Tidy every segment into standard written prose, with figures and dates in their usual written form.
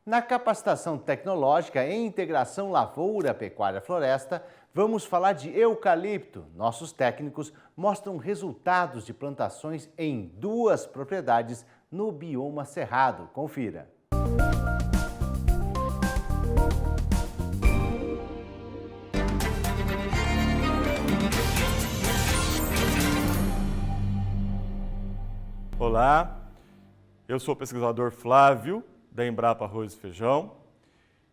Na capacitação tecnológica em integração lavoura, pecuária, floresta, vamos falar de eucalipto. Nossos técnicos mostram resultados de plantações em 2 propriedades no bioma Cerrado. Confira. Olá, eu sou o pesquisador Flávio, da Embrapa Arroz e Feijão,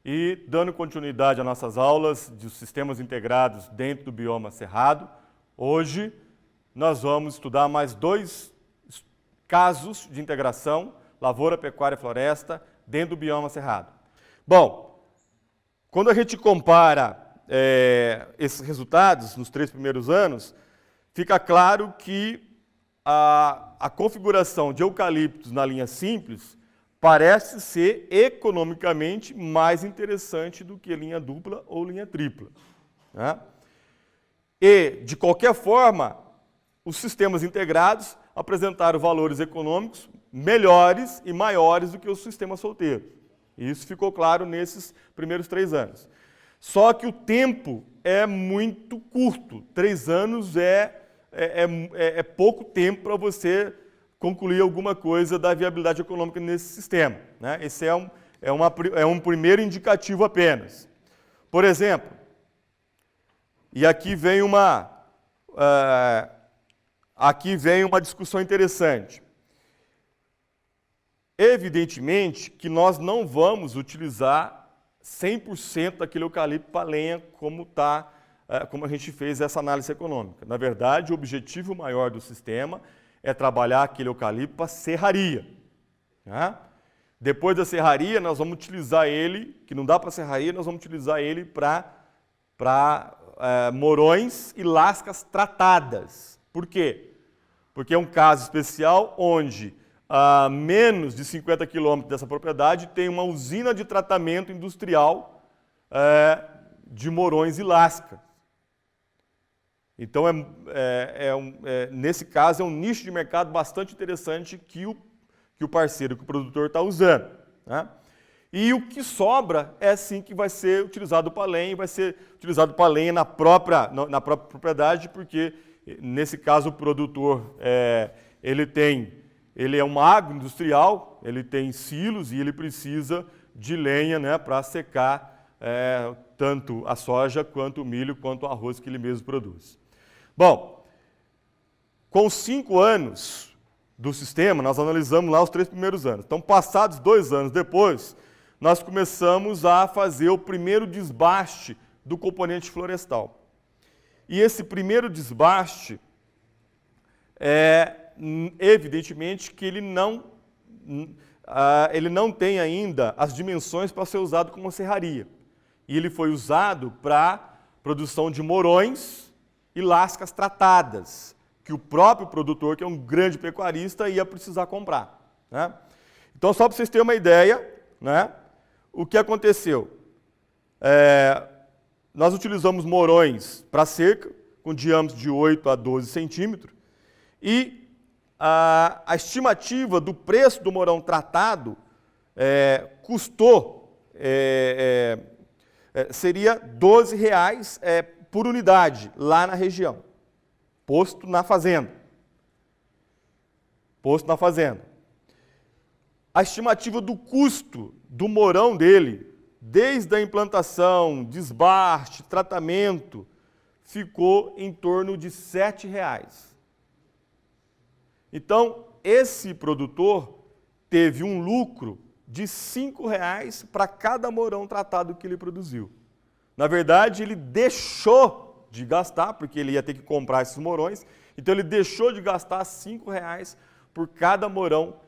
e dando continuidade às nossas aulas de sistemas integrados dentro do bioma Cerrado, hoje nós vamos estudar mais 2 casos de integração, lavoura, pecuária e floresta, dentro do bioma Cerrado. Bom, quando a gente compara esses resultados nos 3 primeiros anos, fica claro que a configuração de eucaliptos na linha simples parece ser economicamente mais interessante do que linha dupla ou linha tripla, né? E, de qualquer forma, os sistemas integrados apresentaram valores econômicos melhores e maiores do que o sistema solteiro. E isso ficou claro nesses primeiros 3 anos. Só que o tempo é muito curto. 3 anos é pouco tempo para você concluir alguma coisa da viabilidade econômica nesse sistema, né? Esse é um primeiro indicativo apenas. Por exemplo, e aqui vem uma discussão interessante. Evidentemente que nós não vamos utilizar 100% daquele eucalipto para lenha como a gente fez essa análise econômica. Na verdade, o objetivo maior do sistema é trabalhar aquele eucalipto para serraria, né? Depois da serraria, nós vamos utilizar ele, que não dá para serraria, nós vamos utilizar ele para morões e lascas tratadas. Por quê? Porque é um caso especial onde a menos de 50 quilômetros dessa propriedade tem uma usina de tratamento industrial de morões e lascas. Então, nesse caso, é um nicho de mercado bastante interessante que o parceiro, que o produtor está usando, né? E o que sobra é sim que vai ser utilizado para lenha, e vai ser utilizado para lenha na própria propriedade, porque nesse caso o produtor ele é um agroindustrial, ele tem silos e ele precisa de lenha, né, para secar tanto a soja, quanto o milho, quanto o arroz que ele mesmo produz. Bom, com 5 anos do sistema, nós analisamos lá os 3 primeiros anos. Então, passados 2 anos depois, nós começamos a fazer o primeiro desbaste do componente florestal. E esse primeiro desbaste, evidentemente que ele não tem ainda as dimensões para ser usado como serraria. E ele foi usado para produção de morões e lascas tratadas, que o próprio produtor, que é um grande pecuarista, ia precisar comprar, né? Então, só para vocês terem uma ideia, né, o que aconteceu? Nós utilizamos morões para cerca, com diâmetro de 8 a 12 centímetros, e a estimativa do preço do morão tratado custou, seria R$12 por unidade, lá na região, posto na fazenda. A estimativa do custo do morão dele, desde a implantação, desbaste, tratamento, ficou em torno de R$7. Então, esse produtor teve um lucro de R$5 para cada morão tratado que ele produziu. Na verdade, ele deixou de gastar, porque ele ia ter que comprar esses morões, então ele deixou de gastar R$5 por cada morão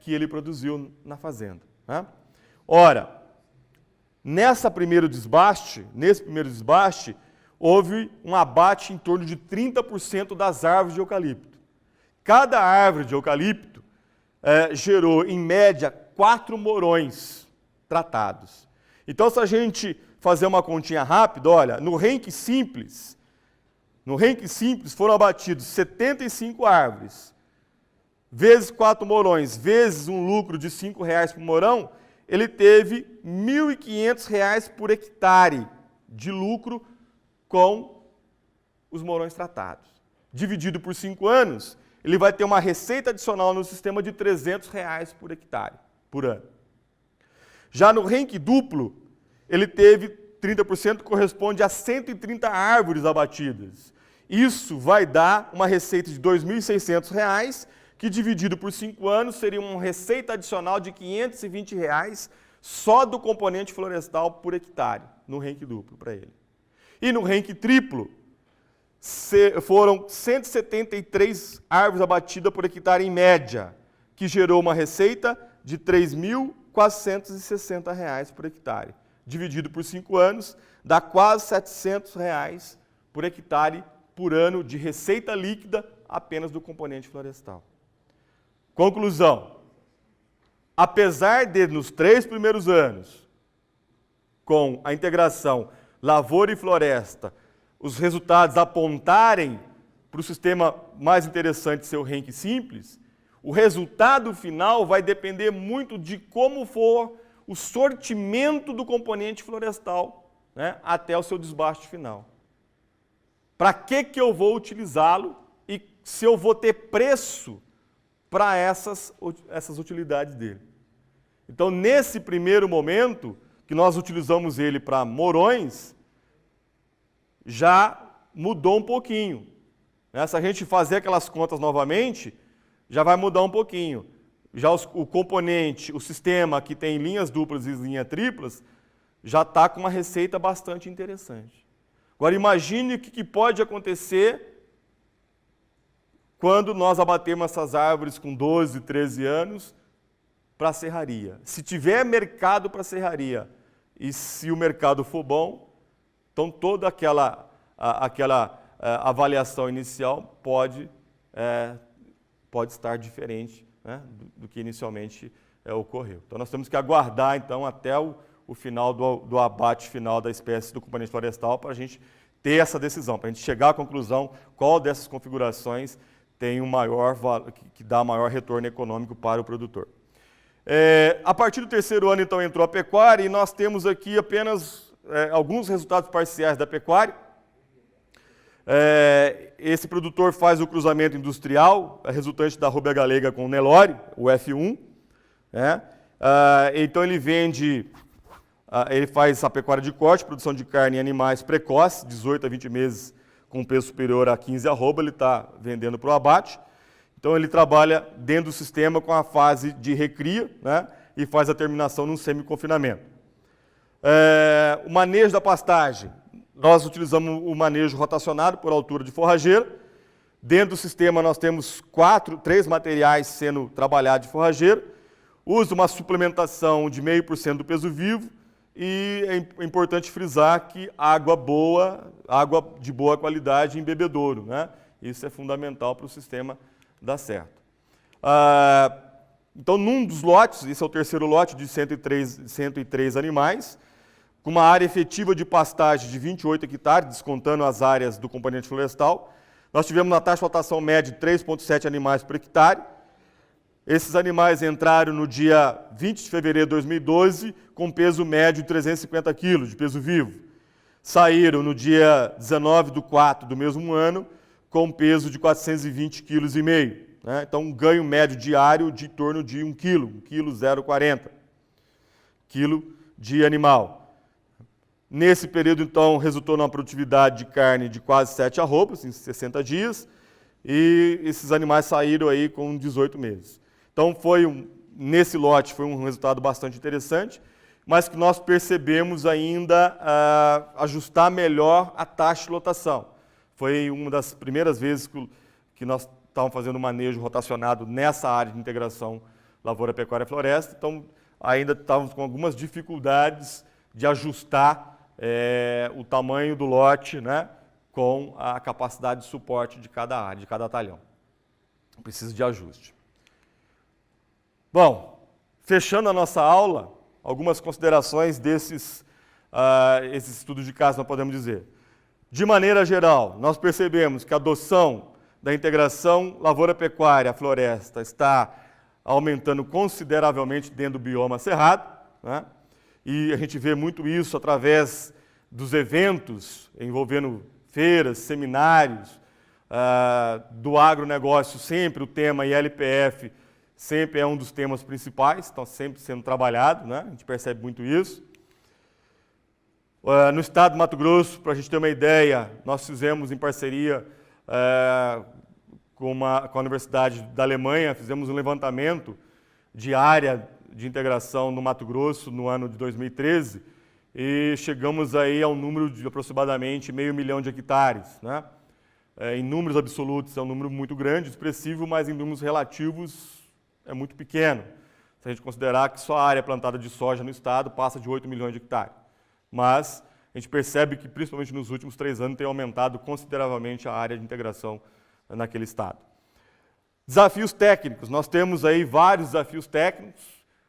que ele produziu na fazenda, né? Ora, nesse primeiro desbaste, houve um abate em torno de 30% das árvores de eucalipto. Cada árvore de eucalipto gerou, em média, 4 morões tratados. Então, se a gente fazer uma continha rápida, olha, no ranking simples foram abatidos 75 árvores, vezes 4 morões, vezes um lucro de R$5 por morão, ele teve R$ 1.500 por hectare de lucro com os morões tratados. Dividido por 5 anos, ele vai ter uma receita adicional no sistema de R$ 300 por hectare, por ano. Já no renque duplo, ele teve 30%, corresponde a 130 árvores abatidas. Isso vai dar uma receita de R$ 2.600, que dividido por 5 anos seria uma receita adicional de R$ 520 só do componente florestal por hectare, no renque duplo para ele. E no renque triplo, foram 173 árvores abatidas por hectare em média, que gerou uma receita de R$ 3.460 por hectare. Dividido por 5 anos, dá quase R$ 700 por hectare por ano de receita líquida apenas do componente florestal. Conclusão: apesar de, nos 3 primeiros anos, com a integração lavoura e floresta, os resultados apontarem para o sistema mais interessante ser o renque simples, o resultado final vai depender muito de como for o sortimento do componente florestal, né, até o seu desbaste final. Para que eu vou utilizá-lo e se eu vou ter preço para essas utilidades dele. Então, nesse primeiro momento, que nós utilizamos ele para morões, já mudou um pouquinho. Se a gente fazer aquelas contas novamente, já vai mudar um pouquinho. Já o componente, o sistema que tem linhas duplas e linhas triplas, já está com uma receita bastante interessante. Agora imagine o que pode acontecer quando nós abatermos essas árvores com 12, 13 anos para a serraria. Se tiver mercado para a serraria e se o mercado for bom, então toda aquela avaliação inicial pode estar diferente, né, do que inicialmente ocorreu. Então nós temos que aguardar então até o final do abate final da espécie do componente florestal para a gente ter essa decisão, para a gente chegar à conclusão qual dessas configurações tem que dá maior retorno econômico para o produtor. A partir do 3º ano, então, entrou a pecuária e nós temos aqui apenas alguns resultados parciais da pecuária. Esse produtor faz o cruzamento industrial, resultante da Rúbia Galega com o Nelore, o F1. Então ele ele faz a pecuária de corte, produção de carne em animais precoce, 18 a 20 meses com peso superior a 15 arroba, ele está vendendo para o abate. Então ele trabalha dentro do sistema com a fase de recria, né, e faz a terminação num semi-confinamento. O manejo da pastagem, nós utilizamos o manejo rotacionado por altura de forrageira. Dentro do sistema nós temos 3 materiais sendo trabalhados de forrageira. Usa uma suplementação de 0,5% do peso vivo e é importante frisar que água de boa qualidade em bebedouro, né? Isso é fundamental para o sistema dar certo. Então, num dos lotes, esse é o 3º lote de 103 animais, com uma área efetiva de pastagem de 28 hectares, descontando as áreas do componente florestal, nós tivemos uma taxa de flotação média de 3,7 animais por hectare. Esses animais entraram no dia 20 de fevereiro de 2012 com peso médio de 350 kg de peso vivo. Saíram no dia 19/4 do mesmo ano com peso de 420,5 kg. Né? Então, um ganho médio diário de em torno de 1 kg, 1,040 kg de animal. Nesse período, então, resultou numa produtividade de carne de quase 7 arrobas, em 60 dias, e esses animais saíram aí com 18 meses. Então, nesse lote, foi um resultado bastante interessante, mas que nós percebemos ainda ajustar melhor a taxa de lotação. Foi uma das primeiras vezes que nós estávamos fazendo manejo rotacionado nessa área de integração lavoura, pecuária e floresta, então ainda estávamos com algumas dificuldades de ajustar o tamanho do lote, né, com a capacidade de suporte de cada área, de cada talhão. Precisa de ajuste. Bom, fechando a nossa aula, algumas considerações esses estudos de caso nós podemos dizer. De maneira geral, nós percebemos que a adoção da integração lavoura-pecuária-floresta está aumentando consideravelmente dentro do bioma cerrado, né? E a gente vê muito isso através dos eventos envolvendo feiras, seminários, do agronegócio, sempre o tema ILPF sempre é um dos temas principais, está sempre sendo trabalhado, né? A gente percebe muito isso. No estado do Mato Grosso, para a gente ter uma ideia, nós fizemos em parceria com a Universidade da Alemanha, fizemos um levantamento de área de integração no Mato Grosso no ano de 2013 e chegamos aí a um número de aproximadamente 500 mil de hectares, né? Em números absolutos é um número muito grande, expressivo, mas em números relativos é muito pequeno. Se a gente considerar que só a área plantada de soja no estado passa de 8 milhões de hectares. Mas a gente percebe que, principalmente nos últimos 3 anos, tem aumentado consideravelmente a área de integração naquele estado. Desafios técnicos. Nós temos aí vários desafios técnicos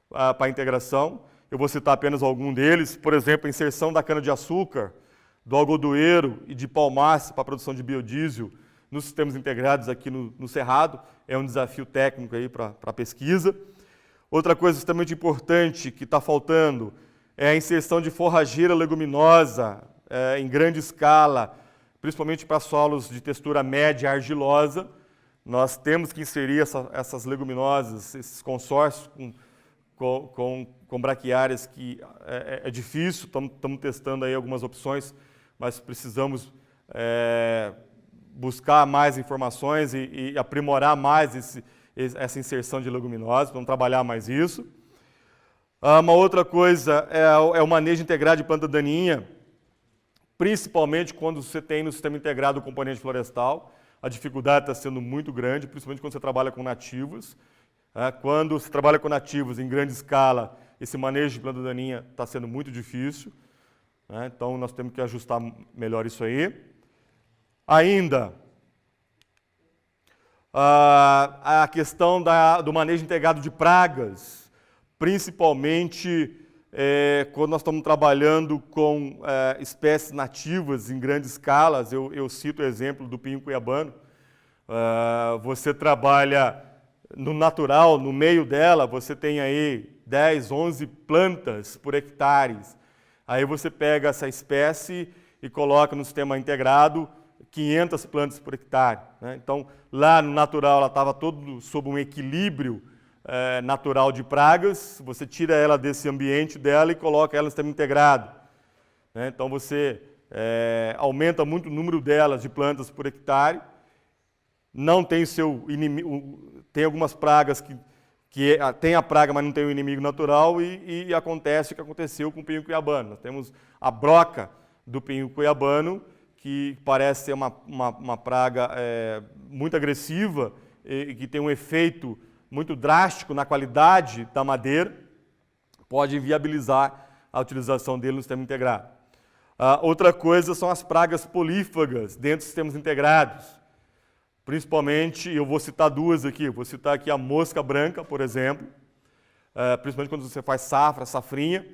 para a integração. Eu vou citar apenas algum deles. Por exemplo, a inserção da cana-de-açúcar, do algodoeiro e de palmaço para a produção de biodiesel nos sistemas integrados aqui no Cerrado. É um desafio técnico aí para a pesquisa. Outra coisa extremamente importante que está faltando é a inserção de forrageira leguminosa em grande escala, principalmente para solos de textura média argilosa. Nós temos que inserir essas leguminosas, esses consórcios com braquiárias que é difícil, estamos testando aí algumas opções, mas precisamos buscar mais informações e aprimorar mais essa inserção de leguminosas, vamos trabalhar mais isso. Uma outra coisa é o manejo integrado de planta daninha, principalmente quando você tem no sistema integrado o componente florestal. A dificuldade está sendo muito grande, principalmente quando você trabalha com nativos. Quando se trabalha com nativos em grande escala, esse manejo de planta daninha está sendo muito difícil. Então, nós temos que ajustar melhor isso aí. Ainda, a questão do manejo integrado de pragas, principalmente quando nós estamos trabalhando com espécies nativas em grandes escalas. Eu cito o exemplo do pinho cuiabano. Você trabalha no natural, no meio dela, você tem aí 10, 11 plantas por hectares. Aí você pega essa espécie e coloca no sistema integrado 500 plantas por hectare, né? Então, lá no natural, ela estava todo sob um equilíbrio natural de pragas. Você tira ela desse ambiente dela e coloca ela no sistema integrado, né? Então, você aumenta muito o número delas, de plantas por hectare. Não tem seu inimigo, tem algumas pragas que tem a praga, mas não tem o inimigo natural, e acontece o que aconteceu com o pinho cuiabano. Nós temos a broca do pinho cuiabano, que parece ser uma praga muito agressiva e que tem um efeito muito drástico na qualidade da madeira, pode inviabilizar a utilização dele no sistema integrado. Outra coisa são as pragas polífagas dentro dos sistemas integrados. Principalmente, eu vou citar duas aqui, vou citar aqui a mosca branca, por exemplo, principalmente quando você faz safrinha,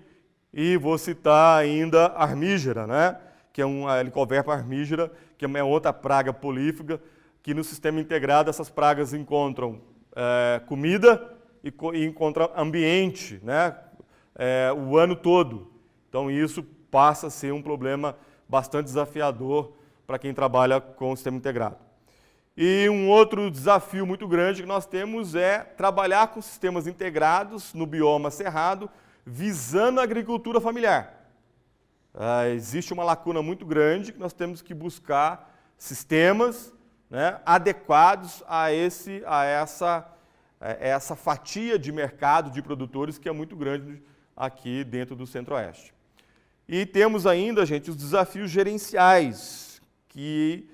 e vou citar ainda a armígera, né? Que é a Helicoverpa armígera, que é outra praga polífaga, que no sistema integrado essas pragas encontram comida e encontram ambiente, né? O ano todo. Então isso passa a ser um problema bastante desafiador para quem trabalha com o sistema integrado. E um outro desafio muito grande que nós temos é trabalhar com sistemas integrados no bioma cerrado, visando a agricultura familiar. Existe uma lacuna muito grande que nós temos que buscar sistemas, né, adequados a essa fatia de mercado de produtores que é muito grande aqui dentro do Centro-Oeste. E temos ainda, gente, os desafios gerenciais, que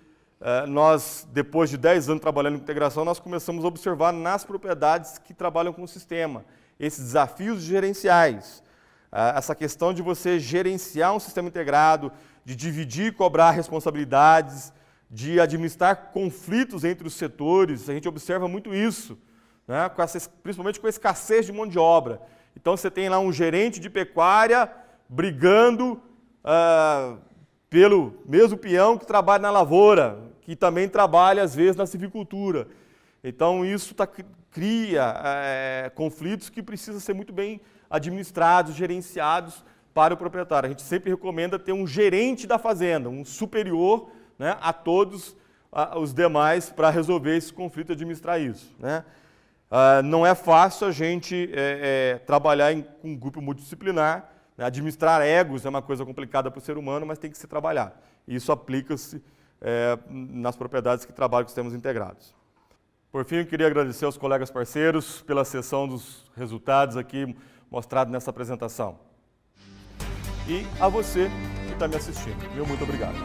nós, depois de 10 anos trabalhando em integração, nós começamos a observar nas propriedades que trabalham com o sistema, esses desafios gerenciais. Essa questão de você gerenciar um sistema integrado, de dividir e cobrar responsabilidades, de administrar conflitos entre os setores, a gente observa muito isso, né? Principalmente com a escassez de mão de obra. Então você tem lá um gerente de pecuária brigando pelo mesmo peão que trabalha na lavoura, que também trabalha às vezes na silvicultura. Então isso cria conflitos que precisam ser muito bem administrados, gerenciados para o proprietário. A gente sempre recomenda ter um gerente da fazenda, um superior, né, a todos os demais para resolver esse conflito e administrar isso, né? Não é fácil a gente trabalhar com um grupo multidisciplinar, né? Administrar egos é uma coisa complicada para o ser humano, mas tem que se trabalhar. E isso aplica-se nas propriedades que trabalham com sistemas integrados. Por fim, eu queria agradecer aos colegas parceiros pela sessão dos resultados aqui mostrados nessa apresentação. E a você que está me assistindo. Meu muito obrigado.